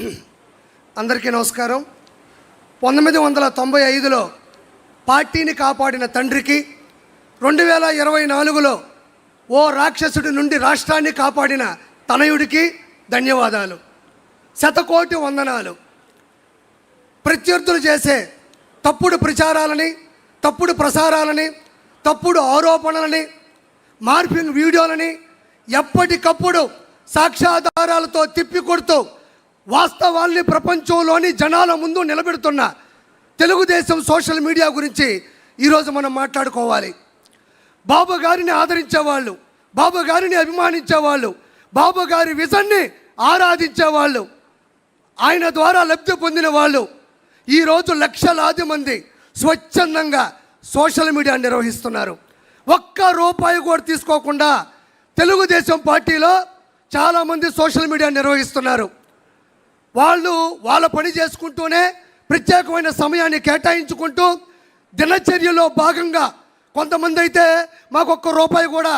అందరికీ నమస్కారం. 1995లో పార్టీని కాపాడిన తండ్రికి, 2024లో ఓ రాక్షసుడి నుండి రాష్ట్రాన్ని కాపాడిన తనయుడికి ధన్యవాదాలు. శతకోటి వందనాలు. ప్రత్యర్థులు చేసే తప్పుడు ప్రచారాలని, తప్పుడు ప్రసారాలని, తప్పుడు ఆరోపణలని, మార్ఫింగ్ వీడియోలని ఎప్పటికప్పుడు సాక్ష్యాధారాలతో తిప్పికొడుతూ వాస్తవాల్ని ప్రపంచంలోని జనాల ముందు నిలబెడుతున్న తెలుగుదేశం సోషల్ మీడియా గురించి ఈరోజు మనం మాట్లాడుకోవాలి. బాబు గారిని ఆదరించేవాళ్ళు, బాబు గారిని అభిమానించేవాళ్ళు, బాబు గారి విజన్ని ఆరాధించేవాళ్ళు, ఆయన ద్వారా లబ్ధి పొందిన వాళ్ళు ఈరోజు లక్షలాది మంది స్వచ్ఛందంగా సోషల్ మీడియా నిర్వహిస్తున్నారు. ఒక్క రూపాయి కూడా తీసుకోకుండా తెలుగుదేశం పార్టీలో చాలామంది సోషల్ మీడియా నిర్వహిస్తున్నారు. వాళ్ళు వాళ్ళ పని చేసుకుంటూనే ప్రత్యేకమైన సమయాన్ని కేటాయించుకుంటూ దినచర్యలో భాగంగా కొంతమంది అయితే మాకు ఒక్క రూపాయి కూడా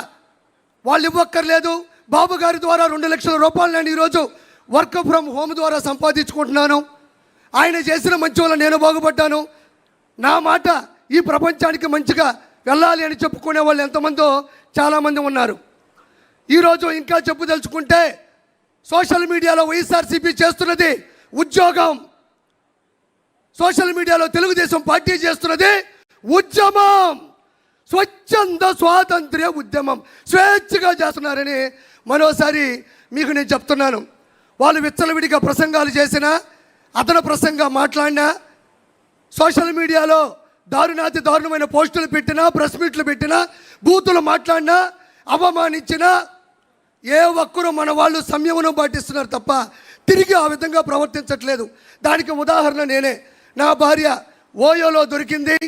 వాళ్ళు ఇవ్వక్కర్లేదు, బాబు గారి ద్వారా 2 లక్షల రూపాయలు నేను ఈరోజు వర్క్ ఫ్రమ్ హోమ్ ద్వారా సంపాదించుకుంటున్నాను, ఆయన చేసిన మంచి వల్ల నేను బాగుపడ్డాను, నా మాట ఈ ప్రపంచానికి మంచిగా వెళ్ళాలి అని చెప్పుకునే వాళ్ళు ఎంతమందో చాలామంది ఉన్నారు. ఈరోజు ఇంకా చెప్పుదలుచుకుంటే సోషల్ మీడియాలో వైఎస్ఆర్సీపీ చేస్తున్నది ఉద్యోగం, సోషల్ మీడియాలో తెలుగుదేశం పార్టీ చేస్తున్నది ఉద్యమం, స్వచ్ఛంద స్వాతంత్ర్య ఉద్యమం. స్వేచ్ఛగా చేస్తున్నారని మరోసారి మీకు నేను చెప్తున్నాను. వాళ్ళు విచ్చలవిడిగా ప్రసంగాలు చేసినా, అతను ప్రసంగా మాట్లాడినా, సోషల్ మీడియాలో దారుణాతి దారుణమైన పోస్టులు పెట్టినా, ప్రెస్ మీట్లు పెట్టినా, బూతులు మాట్లాడినా, అవమానించినా ఏ ఒక్కరూ మన వాళ్ళు సంయమనం పాటిస్తున్నారు తప్ప తిరిగి ఆ విధంగా ప్రవర్తించట్లేదు. దానికి ఉదాహరణ నేనే. నా భార్య ఓయోలో దొరికింది,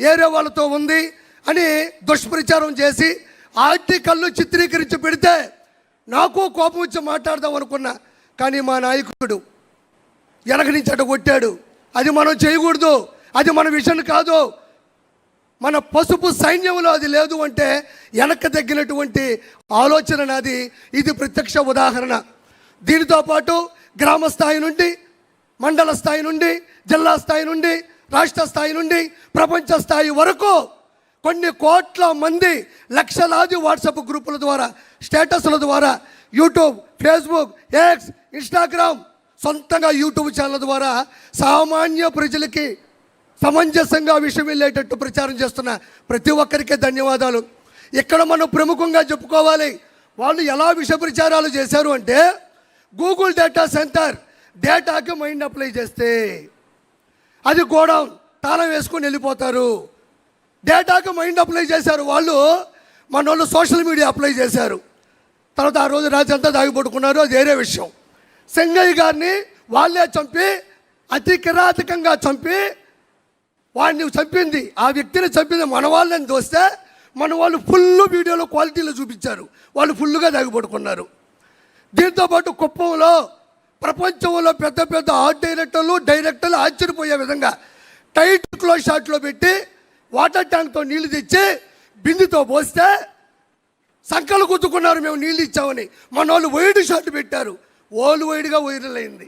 ఏరే వాళ్ళతో ఉంది అని దుష్ప్రచారం చేసి ఆర్టికల్లు చిత్రీకరించి పెడితే నాకు కోపం వచ్చి మాట్లాడదాం అనుకున్నా. కానీ మా నాయకుడు వెనక నుంచి అటు కొట్టాడు. అది మనం చేయకూడదు, అది మన విషయం కాదు, మన పసుపు సైన్యంలో అది లేదు అంటే వెనక్కి తగ్గినటువంటి ఆలోచన నాది. ఇది ప్రత్యక్ష ఉదాహరణ. దీనితో పాటు గ్రామ స్థాయి నుండి, మండల స్థాయి నుండి, జిల్లా స్థాయి నుండి, రాష్ట్ర స్థాయి నుండి, ప్రపంచ స్థాయి వరకు కొన్ని కోట్ల మంది లక్షలాది వాట్సాప్ గ్రూపుల ద్వారా, స్టేటస్ల ద్వారా, యూట్యూబ్, ఫేస్బుక్, ఎక్స్, ఇన్స్టాగ్రామ్, సొంతంగా యూట్యూబ్ ఛానల్ ద్వారా సామాన్య ప్రజలకి సమంజసంగా విషయం వెళ్ళేటట్టు ప్రచారం చేస్తున్న ప్రతి ఒక్కరికి ధన్యవాదాలు. ఇక్కడ మనం ప్రముఖంగా చెప్పుకోవాలి. వాళ్ళు ఎలా విష ప్రచారాలు చేశారు అంటే, గూగుల్ డేటా సెంటర్ డేటాకి మైండ్ అప్లై చేస్తే అది గోడౌన్ తాళం వేసుకొని వెళ్ళిపోతారు. డేటాకి మైండ్ అప్లై చేశారు వాళ్ళు, మన వాళ్ళు సోషల్ మీడియా అప్లై చేశారు. తర్వాత ఆ రోజు రాత్రి అంతా దాగిపడుకున్నారు, అది వేరే విషయం. సింగయ్య గారిని వాళ్ళే చంపి, అతి కిరాతకంగా చంపి, వాడిని చంపింది, ఆ వ్యక్తిని చంపింది మన వాళ్ళని దోస్తే మన వాళ్ళు ఫుల్ వీడియోలో క్వాలిటీలో చూపించారు. వాళ్ళు ఫుల్గా దాగిపడుకున్నారు. దీంతోపాటు కుప్పంలో ప్రపంచంలో పెద్ద పెద్ద ఆర్ట్ డైరెక్టర్లు ఆశ్చర్యపోయే విధంగా టైట్ క్లోజ్ షాట్లో పెట్టి వాటర్ ట్యాంక్తో నీళ్లు తెచ్చి బిందుతో పోస్తే సంకలు గుద్దుకున్నారు, మేము నీళ్ళు ఇచ్చామని. మన వాళ్ళు వైడ్ షాట్ పెట్టారు, వైడ్గా వైరల్ అయింది.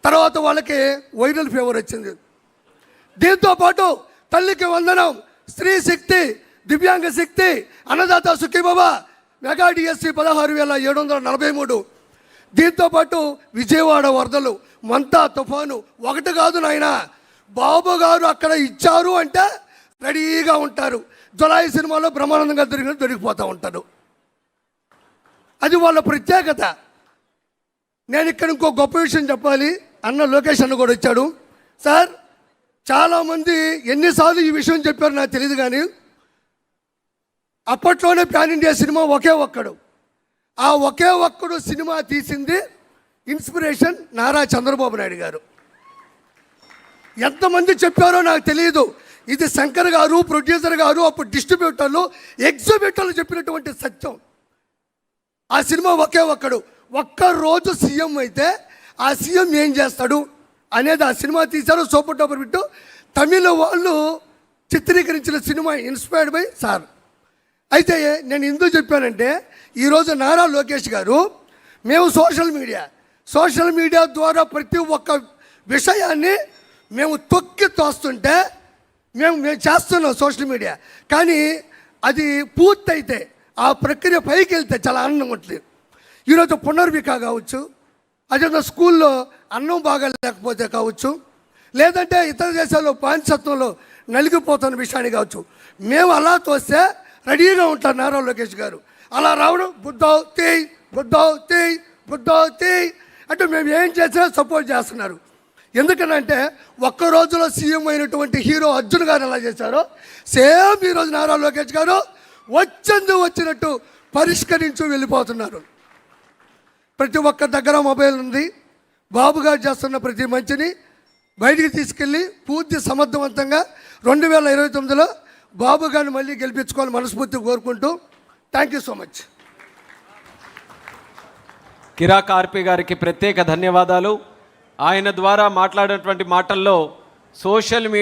తర్వాత వాళ్ళకి వైరల్ ఫీవర్ వచ్చింది. దీంతోపాటు తల్లికి వందనం, స్త్రీ శక్తి, దివ్యాంగ శక్తి, అన్నదాత సుఖీబాబా, మెగా డిఎస్సి 16,743. దీంతోపాటు విజయవాడ వరదలు, మంతా తుఫాను. ఒకటి కాదు నాయన, బాబు గారు అక్కడ ఇచ్చారు అంటే రెడీగా ఉంటారు. జులై సినిమాలో బ్రహ్మానందంగా దొరికిపోతూ ఉంటారు. అది వాళ్ళ ప్రత్యేకత. నేను ఇక్కడ ఇంకో గొప్ప విషయం చెప్పాలి. అన్న లోకేష్ అన్న కూడా వచ్చాడు. సార్, చాలామంది ఎన్నిసార్లు ఈ విషయం చెప్పారు నాకు తెలియదు, కానీ అప్పట్లోనే ప్యాన్ ఇండియా సినిమా ఒకే ఒక్కడు. ఆ ఒకే ఒక్కడు సినిమా తీసింది ఇన్స్పిరేషన్ నారా చంద్రబాబు నాయుడు గారు. ఎంతమంది చెప్పారో నాకు తెలియదు. ఇది శంకర్ గారు, ప్రొడ్యూసర్ గారు, అప్పుడు డిస్ట్రిబ్యూటర్లు, ఎగ్జిబ్యూటర్లు చెప్పినటువంటి సత్యం. ఆ సినిమా ఒకే ఒక్కడు. ఒక్కరోజు సీఎం అయితే ఆ సీఎం ఏం చేస్తాడు అనేది ఆ సినిమా తీశారు. Super duper bit. తమిళ వాళ్ళు చిత్రీకరించిన సినిమా ఇన్స్పైర్డ్ బై సార్. అయితే నేను ఎందుకు చెప్పానంటే, ఈరోజు నారా లోకేష్ గారు మేము సోషల్ మీడియా ద్వారా ప్రతి ఒక్క విషయాన్ని మేము తొక్కి తోస్తుంటే మేము చేస్తున్నాం సోషల్ మీడియా. కానీ అది పూర్తయితే ఆ ప్రక్రియ పైకి వెళ్తే చాలా ఆనందంగా ఉంటుంది. ఈరోజు పునర్విక కావచ్చు, అదే స్కూల్లో అన్నం బాగా లేకపోతే కావచ్చు, లేదంటే ఇతర దేశాల్లో బానిసత్వంలో నలిగిపోతున్న విషయాన్ని కావచ్చు, మేము అలా తోస్తే రెడీగా ఉంటారు నారా లోకేష్ గారు. అలా రావడం బుద్ధావ్ తేయ్ బుద్ధావ్ తేయ్ బుద్ధావ్ తేయ్ అంటే మేము ఏం చేసినా సపోర్ట్ చేస్తున్నారు. ఎందుకనంటే ఒక్క రోజులో సీఎం అయినటువంటి హీరో అర్జున్ గారు ఎలా చేశారో సేమ్ ఈరోజు నారా లోకేష్ గారు వచ్చినట్టు పరిష్కరించు వెళ్ళిపోతున్నారు. ప్రతి ఒక్క దగ్గర మొబైల్ ఉంది. బాబు గారు చేస్తున్న ప్రతి మంచిని బయటికి తీసుకెళ్ళి పూర్తి సమర్థవంతంగా 2029లో బాబు గారిని మళ్ళీ గెలిపించుకోవాలని మనస్ఫూర్తిగా కోరుకుంటూ థ్యాంక్ యూ సో మచ్. కిరాక్ ఆర్పి గారికి ప్రత్యేక ధన్యవాదాలు. ఆయన ద్వారా మాట్లాడేటువంటి మాటల్లో సోషల్ మీడియా